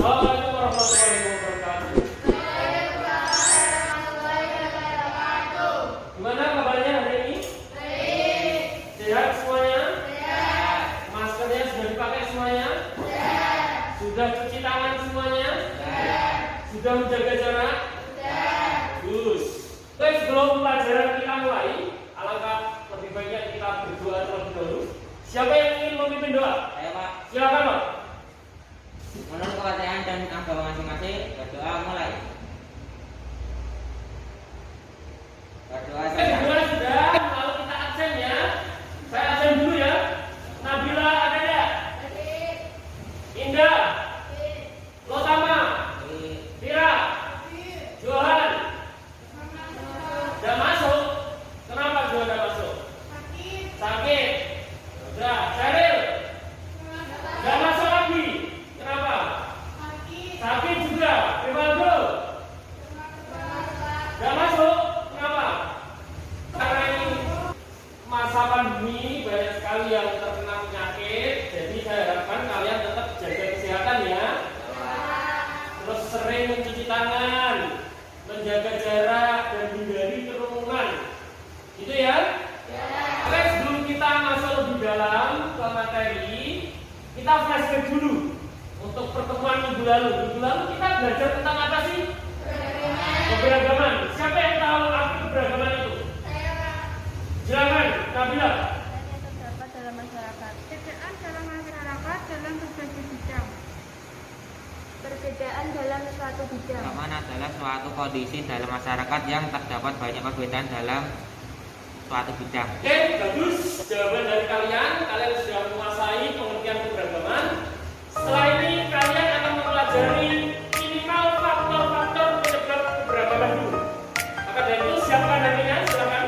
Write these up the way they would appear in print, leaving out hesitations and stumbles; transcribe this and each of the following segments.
Assalamualaikum warahmatullahi wabarakatuh. Gimana kabarnya hari ini? Baik. Sehat semuanya? Sehat. Maskernya sudah dipakai semuanya? Sehat. Sudah cuci tangan semuanya? Sehat. Sudah menjaga jarak? Sehat. Bagus. Oke, sebelum pelajaran kita mulai, alangkah lebih baiknya kita berdoa terlebih dahulu. Siapa yang ingin memimpin doa? Ayo Pak. Silakan Pak. Menurut kepercayaan dan agama masing-masing, berdoa mulai. Berdoa Oke, dimulai sudah. Lalu kita absen ya. Saya absen dulu ya. Nabila ada ya? Indah, Lotama, Tira, Johan. Udah masuk. Kenapa Johan udah masuk? Sakit. Udah. Cheryl, udah masuk lagi. Kenapa? Sakit juga. Rivaldo, udah masuk. Kenapa? Karena ini masa pandemi banyak sekali yang terkena penyakit. Jadi saya harapkan kalian tetap jaga kesehatan ya. Terus sering mencuci tangan, menjaga jarak dan hindari kerumunan. Gitu ya? Oke, sebelum kita masuk lebih dalam ke materi, kita flashback dulu untuk pertemuan minggu lalu. Minggu lalu kita belajar tentang apa sih? Keberagaman. Siapa yang tahu arti keberagaman itu? Silakan, Nabila. Terdapat dalam masyarakat. Perbedaan dalam masyarakat dalam berbagai bidang. Perbedaan dalam suatu bidang. Keberagaman adalah suatu kondisi dalam masyarakat yang terdapat banyak perbedaan dalam suatu bidang. Oke, bagus. Jawaban dari kalian, kalian sudah menguasai pengertian keberagaman. Setelah ini kalian akan mempelajari minimal faktor-faktor penyebab keberagaman dulu. Maka dari itu siapkan hatinya, silakan.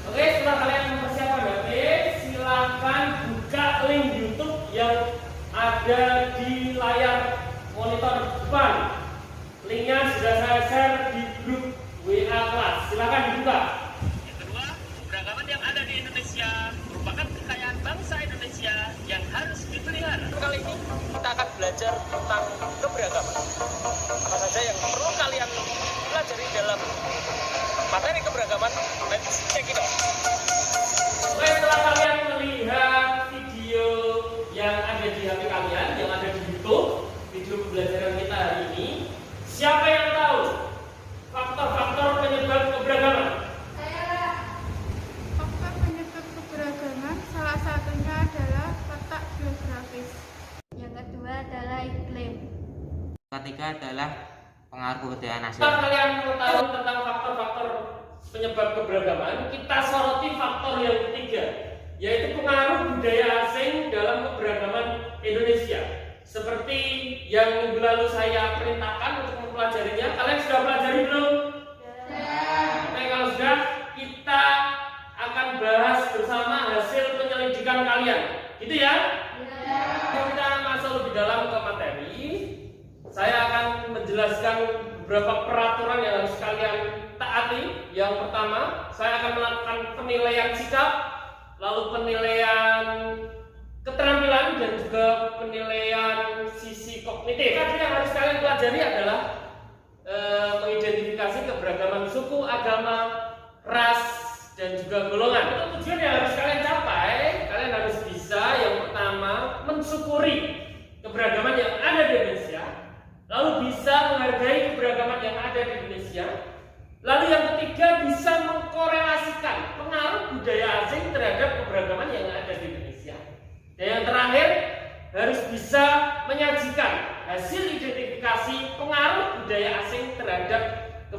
Oke, setelah kalian mempersiapkan HP, silakan buka link YouTube yang ada di layar monitor depan. Linknya sudah saya share di grup WA kelas. Silakan dibuka. Yang kedua, keberagaman yang ada di Indonesia merupakan kekayaan bangsa Indonesia yang harus dipelihara. Kali ini kita akan belajar tentang keberagaman. Apa saja yang perlu kalian pelajari dalam materi keberagaman? Let's check it out. Oke, setelah kalian melihat video yang ada di HP kalian, yang ada di YouTube, video pembelajaran kita hari ini, siapa yang tahu faktor-faktor penyebab keberagaman? Faktor penyebab keberagaman salah satunya adalah letak geografis. Yang kedua adalah iklim. Ketiga adalah pengaruh kebudayaan Asia. Setelah kalian mengetahui tentang faktor-faktor penyebab keberagaman, kita soroti faktor yang ketiga, yaitu pengaruh budaya asing dalam keberagaman Indonesia. Seperti yang minggu lalu saya perintahkan untuk mempelajarinya, kalian sudah pelajari belum? Oke, kalau sudah, kita akan bahas bersama hasil penyelidikan kalian. Gitu ya? Kita masuk lebih dalam ke materi. Saya akan menjelaskan beberapa peraturan yang harus kalian taati. Yang pertama, saya akan melakukan penilaian sikap, lalu penilaian keterampilan dan juga penilaian sisi kognitif. Tadi yang harus kalian pelajari adalah mengidentifikasi keberagaman suku, agama, ras, dan juga golongan. Untuk tujuan yang harus kalian capai, kalian harus bisa yang pertama mensyukuri keberagaman yang ada di Indonesia, lalu bisa menghargai keberagaman yang ada di Indonesia, lalu yang ketiga bisa mengkorelasikan pengaruh budaya asing terhadap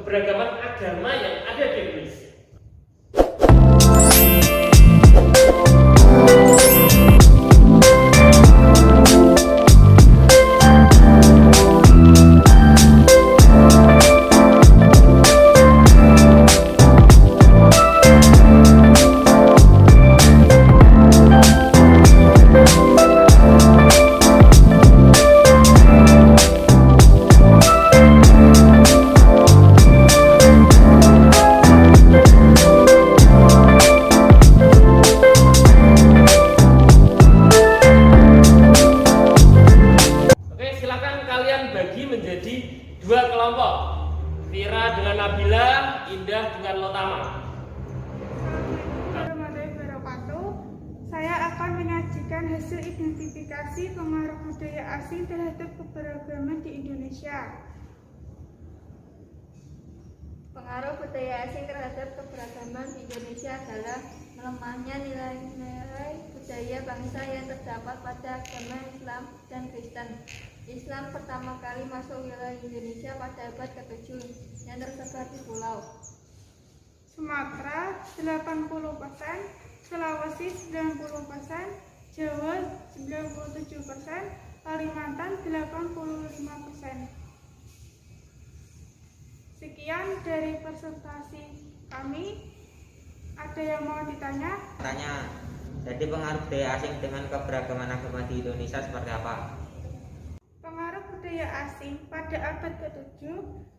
keberagaman agama yang ada di Indonesia. Menjadi dua kelompok, Vira dengan Nabila, Indah dengan Lotama. Assalamualaikum warahmatullahi wabarakatuh. Saya akan menyajikan hasil identifikasi pengaruh budaya asing terhadap keberagaman di Indonesia. Pengaruh budaya asing terhadap keberagaman di Indonesia adalah melemahnya nilai-nilai budaya bangsa yang terdapat pada agama Islam dan Kristen. Islam pertama kali masuk wilayah Indonesia pada abad ke-7 yang tersebar di pulau Sumatera 80%, Sulawesi 90%, Jawa 97%, Kalimantan 85%. Sekian dari presentasi kami. Ada yang mau ditanya? Jadi pengaruh budaya asing dengan keberagaman agama di Indonesia seperti apa? Pengaruh budaya asing pada abad ke-7,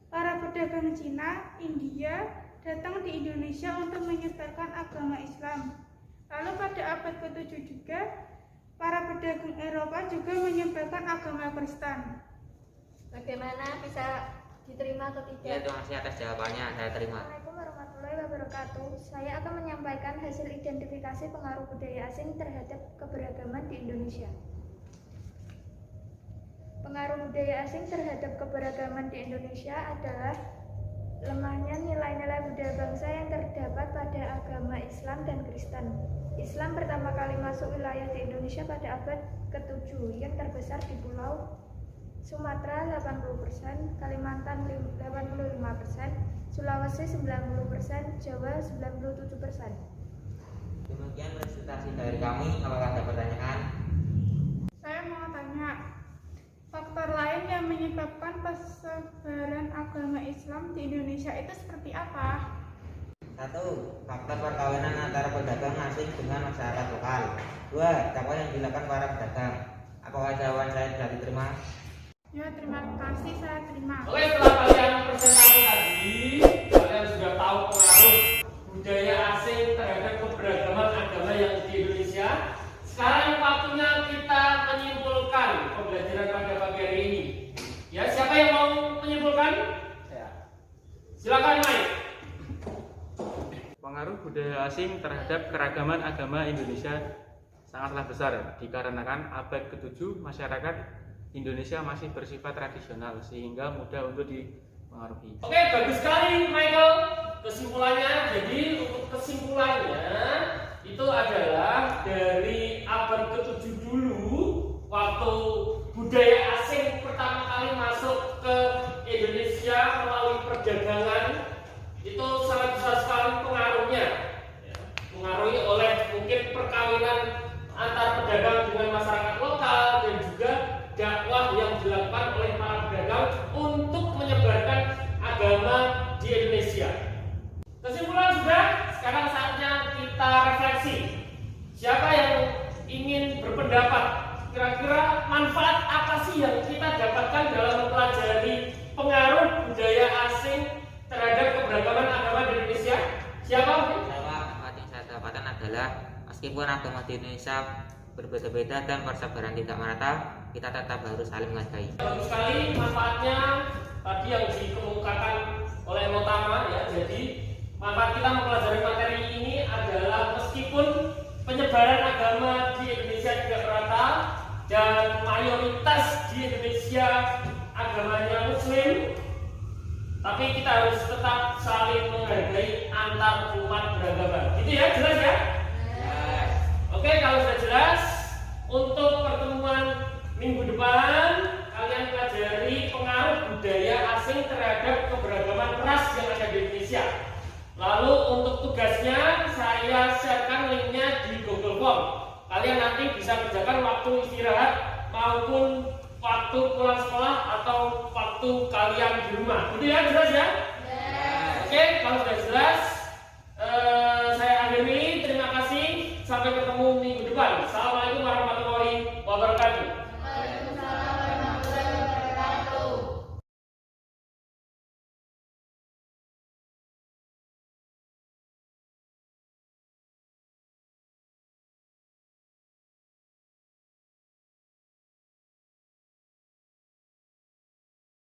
para pedagang Cina, India datang di Indonesia untuk menyebarkan agama Islam. Lalu pada abad ke-7 juga, para pedagang Eropa juga menyebarkan agama Kristen. Bagaimana bisa diterima atau tidak? Ya, terima kasih atas jawabannya, saya terima. Assalamualaikum warahmatullahi wabarakatuh. Saya akan menyampaikan hasil identifikasi pengaruh budaya asing terhadap keberagaman di Indonesia. Pengaruh budaya asing terhadap keberagaman di Indonesia adalah lemahnya nilai-nilai budaya bangsa yang terdapat pada agama Islam dan Kristen. Islam pertama kali masuk wilayah di Indonesia pada abad ke-7 yang terbesar di pulau Sumatera 80%, Kalimantan 85%, Sulawesi 90%, Jawa 97%. Demikian presentasi dari kami. Apakah ada pertanyaan? Saya mau tanya, faktor lain yang menyebabkan persebaran agama Islam di Indonesia itu seperti apa? 1. Faktor perkawinan antara pedagang asing dengan masyarakat lokal. 2. Dakwah yang dilakukan para pedagang. Apakah jawaban saya sudah diterima? Ya, terima kasih, saya terima. Oke, setelah kalian presentasi tadi, kalian sudah tahu pengaruh budaya asing terhadap keberagaman agama yang di Indonesia. Sekarang waktunya kita menyimpulkan pembelajaran pada pagi hari ini. Ya, siapa yang mau menyimpulkan? Silakan, Mike. Pengaruh budaya asing terhadap keragaman agama Indonesia sangatlah besar dikarenakan abad ke-7 masyarakat Indonesia masih bersifat tradisional sehingga mudah untuk dipengaruhi. Oke, bagus sekali Michael. Kesimpulannya, jadi untuk kesimpulannya itu adalah dari abad ke-7 dulu, waktu budaya asing pertama kali masuk ke Indonesia melalui perdagangan, itu sangat besar sekali pengaruhnya. Pengaruhi oleh mungkin perkawinan antar pedagang dengan masyarakat lokal dan juga dakwah yang dilakukan oleh para pedagang untuk menyebarkan agama di Indonesia. Kesimpulan sudah, sekarang saatnya kita refleksi. Siapa yang ingin berpendapat? Kira-kira manfaat apa sih yang kita dapatkan dalam mempelajari pengaruh budaya asing terhadap keberagaman agama di Indonesia? Siapa? Manfaat yang saya dapatkan adalah meskipun agama di Indonesia berbeda-beda dan persebaran tidak merata, kita tetap harus saling menghargai. Bagus sekali manfaatnya tadi yang dikemukakan oleh Lotama ya. Jadi manfaat kita mempelajari materi ini adalah meskipun penyebaran agama di Indonesia tidak merata dan mayoritas di Indonesia agamanya Muslim, tapi kita harus tetap saling menghargai antar umat beragama. Gitu ya, jelas ya? Oke, kalau sudah jelas, untuk pertemuan minggu depan kalian pelajari pengaruh budaya asing terhadap keberagaman ras yang ada di Indonesia. Lalu untuk tugasnya saya sharekan linknya di Google Form. Kalian nanti bisa kerjakan waktu istirahat maupun waktu pulang sekolah atau waktu kalian di rumah. Gitu ya, jelas ya?